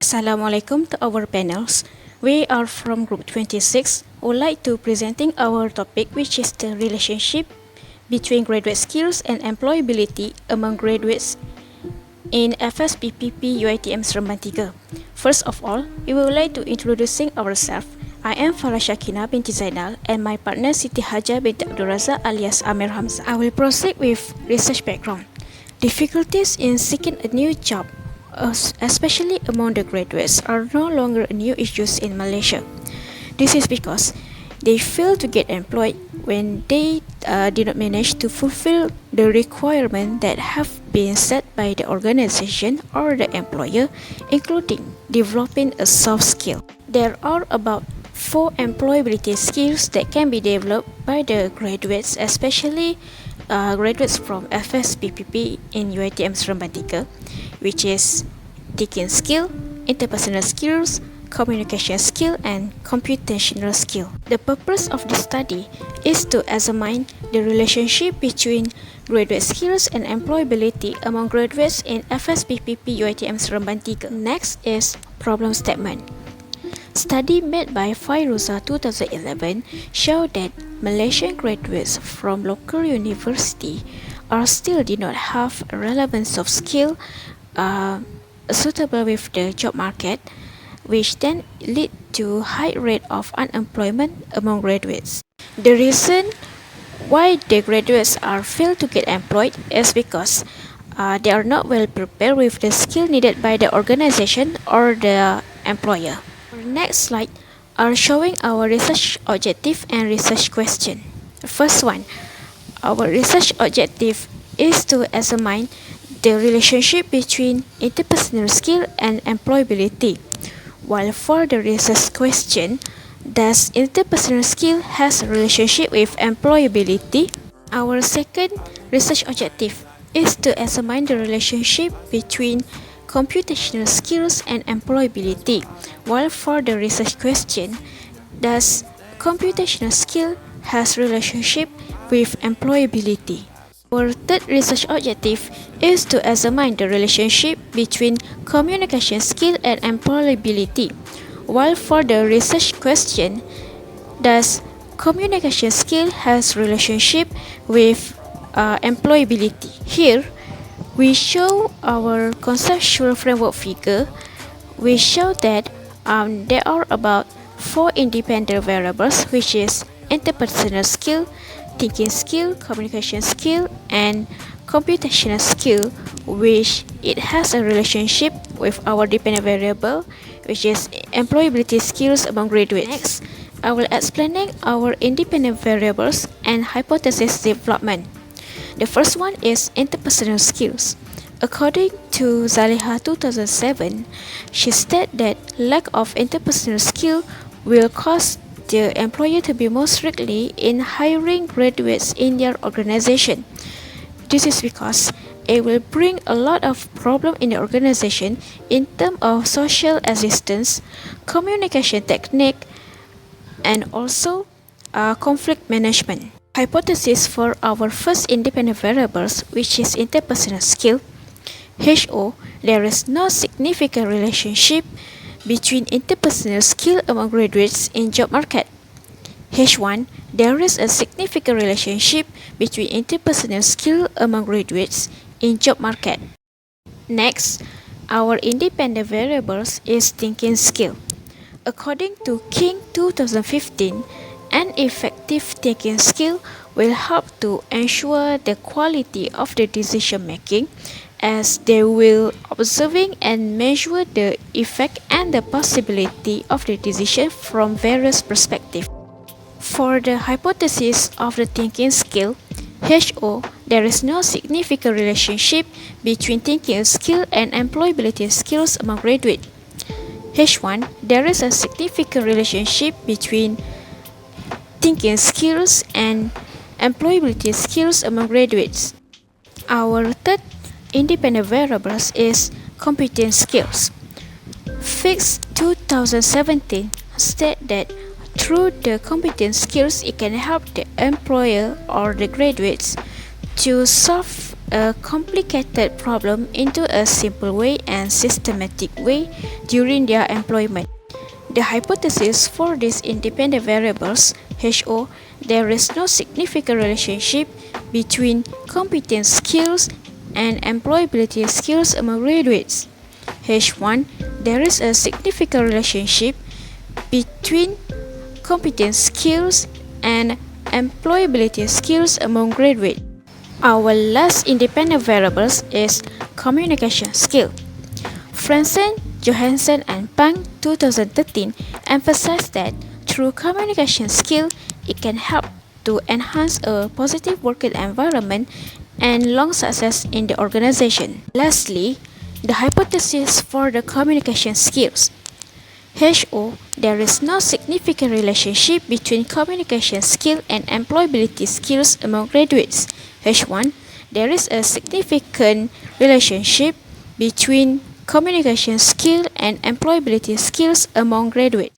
Assalamualaikum to our panels. We are from Group 26. Would like to presenting our topic, which is the relationship between graduate skills and employability among graduates in FSPPP UITM Seremban 3. First of all, we would like to introducing ourselves. I am Farah Shakina binti Zainal and my partner Siti Haja binti Abdul Razak alias Amir Hamza. I will proceed with research background. Difficulties in seeking a new job, especially among the graduates, are no longer a new issue in Malaysia. This is because they fail to get employed when they did not manage to fulfill the requirements that have been set by the organization or the employer, including developing a soft skill. There are about 4 employability skills that can be developed by the graduates, especially graduates from FSPPP in UITM Seremban 3, which is thinking skill, interpersonal skills, communication skill, and computational skill. The purpose of this study is to examine the relationship between graduate skills and employability among graduates in FSPPP UITM Seremban 3. Next is problem statement. Study made by Fairuza 2011 showed that Malaysian graduates from local university are still did not have a relevant soft skill suitable with the job market, which then lead to high rate of unemployment among graduates. The reason why the graduates are fail to get employed is because they are not well prepared with the skill needed by the organization or the employer. Our next slide are showing our research objective and research question. First one, our research objective is to examine the relationship between interpersonal skill and employability. While for the research question, does interpersonal skill has a relationship with employability? Our second research objective is to examine the relationship between computational skills and employability. While for the research question, does computational skill has relationship with employability? Our third research objective is to examine the relationship between communication skill and employability. While for the research question, does communication skill has relationship with employability? Here, we show our conceptual framework figure. We show that there are about 4 independent variables, which is interpersonal skill, thinking skill, communication skill, and computational skill, which it has a relationship with our dependent variable, which is employability skills among graduates. Next, I will explaining our independent variables and hypothesis development. The first one is interpersonal skills. According to Zaliha 2007, she stated that lack of interpersonal skill will cause the employer to be more strictly in hiring graduates in their organization. This is because it will bring a lot of problem in the organization in terms of social assistance, communication technique, and also conflict management. Hypothesis for our first independent variables, which is interpersonal skill. HO, there is no significant relationship between interpersonal skill among graduates in job market. H1, there is a significant relationship between interpersonal skill among graduates in job market. Next, our independent variables is thinking skill. According to King 2015, an effective thinking skill will help to ensure the quality of the decision making, as they will observing and measure the effect and the possibility of the decision from various perspectives. For the hypothesis of the thinking skill, HO, there is no significant relationship between thinking skill and employability skills among graduates. H1, there is a significant relationship between thinking skills and employability skills among graduates. Our third independent variables is computing skills. Fix 2017 state that through the computing skills, it can help the employer or the graduates to solve a complicated problem into a simple way and systematic way during their employment. The hypothesis for these independent variables HO, there is no significant relationship between competence skills and employability skills among graduates. H1, there is a significant relationship between competence skills and employability skills among graduates. Our last independent variables is communication skill. Franzen, Johansson and Pang 2013 emphasized that through communication skill, it can help to enhance a positive working environment and long success in the organization. Lastly, the hypothesis for the communication skills. HO, there is no significant relationship between communication skill and employability skills among graduates. H1, there is a significant relationship between communication skill and employability skills among graduates.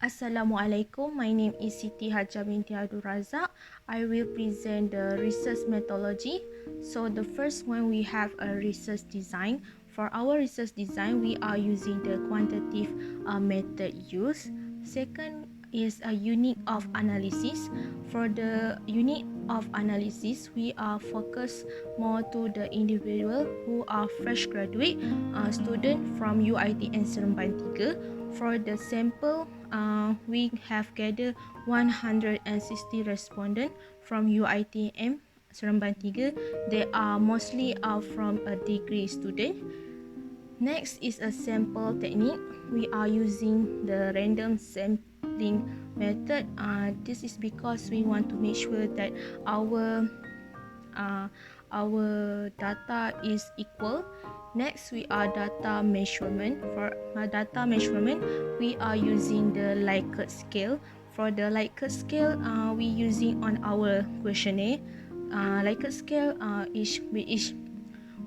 Assalamualaikum, my name is Siti Haja binti Abdul Razak. I will present the research methodology. So the first one, we have a research design. For our research design, we are using the quantitative method used. Second is a unit of analysis. For the unit of analysis, we are focused more to the individual who are fresh graduate student from UITM Seremban 3. For the sample, we have gathered 160 respondents from UITM Seremban 3. They are mostly from a degree student. Next is a sample technique. We are using the random sampling method. This is because we want to make sure that our data is equal. Next, we are data measurement. For data measurement, we are using the Likert scale. For the Likert scale, we using on our questionnaire. Likert scale is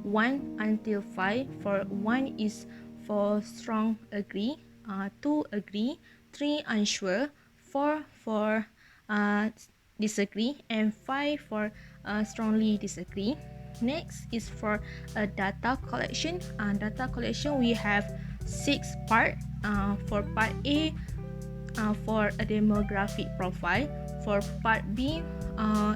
1 until 5. For 1 is for strong agree, 2 agree, 3 unsure, 4 for disagree, and 5 for strongly disagree. Next is for data collection. Data collection, we have 6 parts. For part A, for a demographic profile. For part B,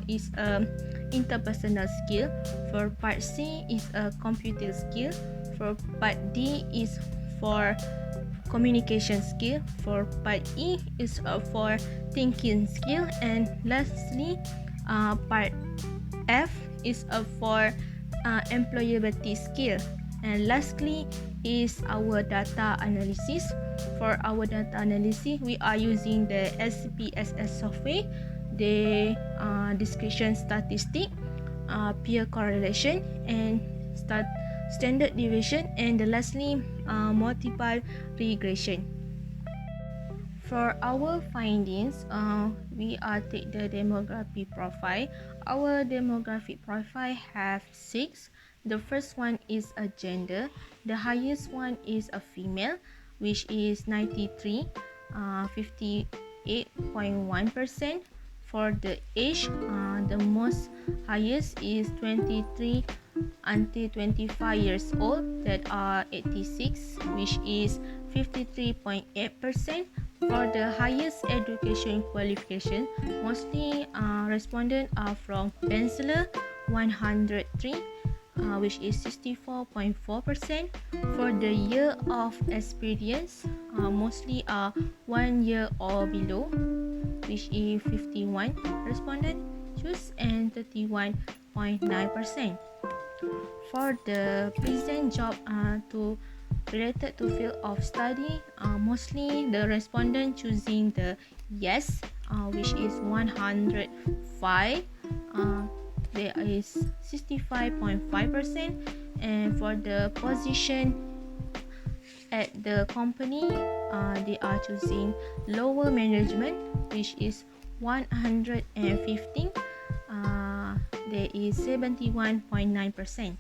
is a interpersonal skill. For part C is a computer skill. For part D is for communication skill. For part E is for thinking skill. And lastly, part F is for employability skill. And lastly is our data analysis. For our data analysis, we are using the SPSS software, the discretion statistic, peer correlation, and standard deviation, and lastly multiple regression. For our findings, we are take the demographic profile. Our demographic profile have 6. The first one is a gender. The highest one is a female, which is 93, 58.1%. For the age, the most highest is 23 until 25 years old, that are 86, which is 53.8%. For the highest education qualification, mostly respondents are from bachelor, 103, which is 64.4%. For the year of experience, mostly are 1 year or below, which is 51 respondents choose, and 31.9%. For the present job related to field of study, mostly the respondent choosing the yes, which is 105. There is 65.5%. And for the position at the company, they are choosing lower management, which is 115. There is 71.9%.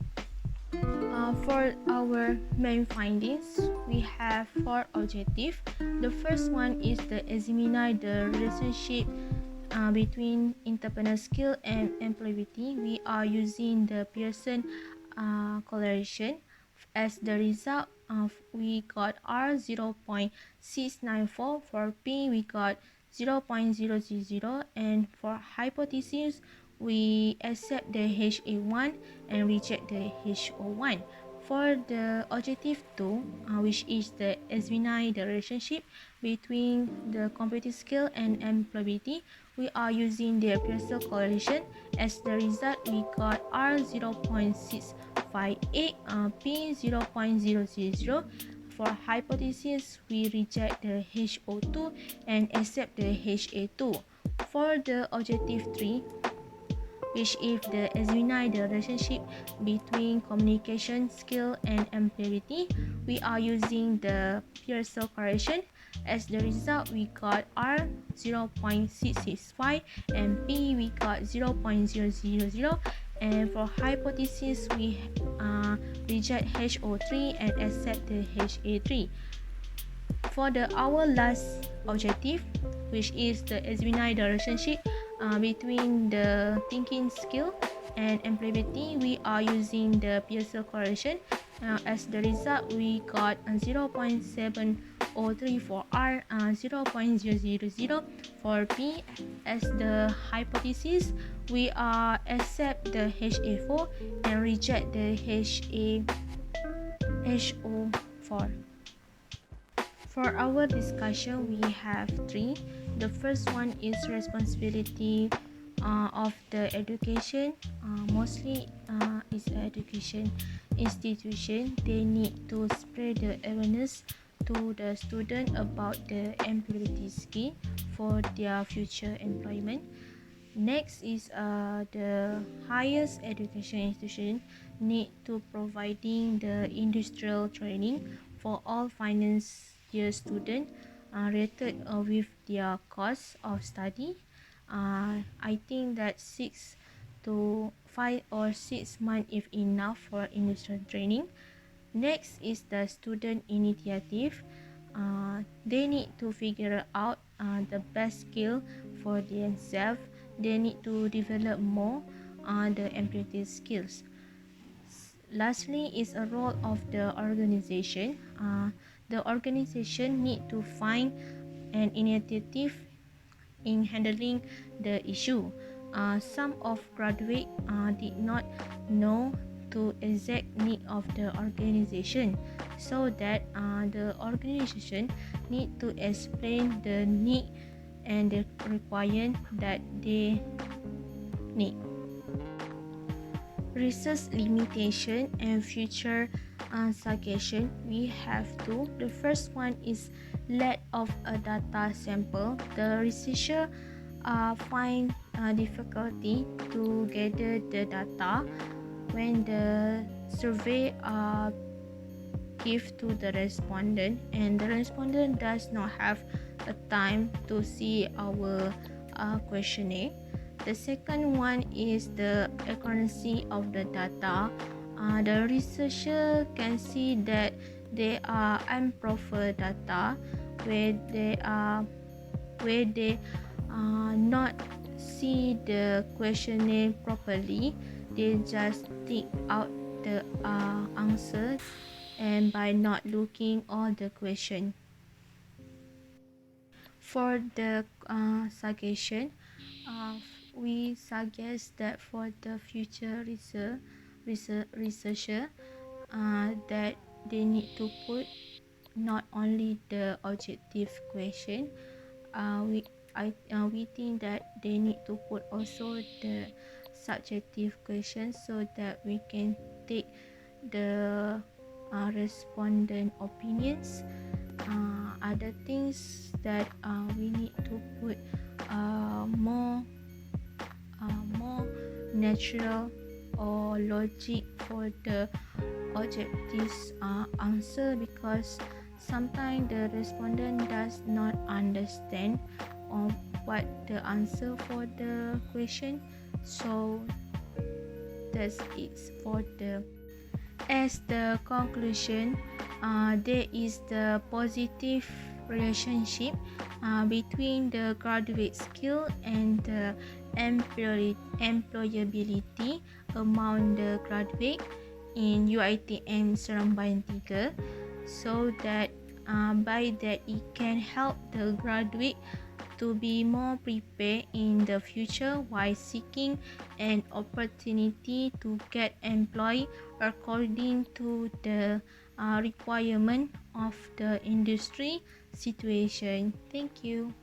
For our main findings, we have 4 objectives. The first one is to examine the relationship between entrepreneurial skill and employability, we are using the Pearson correlation. As the result, we got R 0.694. For P, we got 0.000, and for hypothesis, we accept the HA1 and reject the HO1. For the objective 2, which is the examine the relationship between the computing skill and employability, we are using the Pearson correlation. As the result, we got R 0.658, P 0.000. For hypothesis, we reject the HO2 and accept the HA2. For the objective 3, which is the examine the relationship between communication skill and employability, we are using the Pearson correlation. As the result, we got R 0.665 and P we got 0.000, and for hypothesis we reject HO3 and accept the HA3. For our last objective, which is the examine the relationship between the thinking skill and employability, we are using the Pearson correlation. As the result, we got 0.703 for R, 0.000 for P. As the hypothesis, we accept the HA4 and reject the HO4. For our discussion, we have three. The first one is responsibility of the education. Mostly is education institution. They need to spread the awareness to the student about the employability scheme for their future employment. Next is the highest education institution need to providing the industrial training for all finance year students rated with their course of study. I think that 6 to 5 or 6 months is enough for industrial training. Next is the student initiative. They need to figure out the best skill for themselves. They need to develop more the employability skills. Lastly is a role of the organization. The organization need to find an initiative in handling the issue. Some of graduates did not know the exact need of the organization, so that the organization need to explain the need and the requirement that they need. Research limitation and future suggestion, we have two. The first one is lack of a data sample. The researcher find difficulty to gather the data when the survey give to the respondent, and the respondent does not have a time to see our questionnaire. The second one is the accuracy of the data. The researcher can see that there are improper data where they not see the questionnaire properly. They just take out the answer and by not looking all the question. For the suggestion, we suggest that for the future researcher that they need to put not only the objective question. We think that they need to put also the subjective questions so that we can take the respondent opinions. Other things that we need to put more natural or logic for the objectives answer, because sometimes the respondent does not understand what the answer for the question. So that's it for the. As the conclusion, there is the positive relationship between the graduate skill and the employability among the graduate in UITM Seremban 3, so that by that it can help the graduate to be more prepared in the future while seeking an opportunity to get employed according to the requirement of the industry situation. Thank you.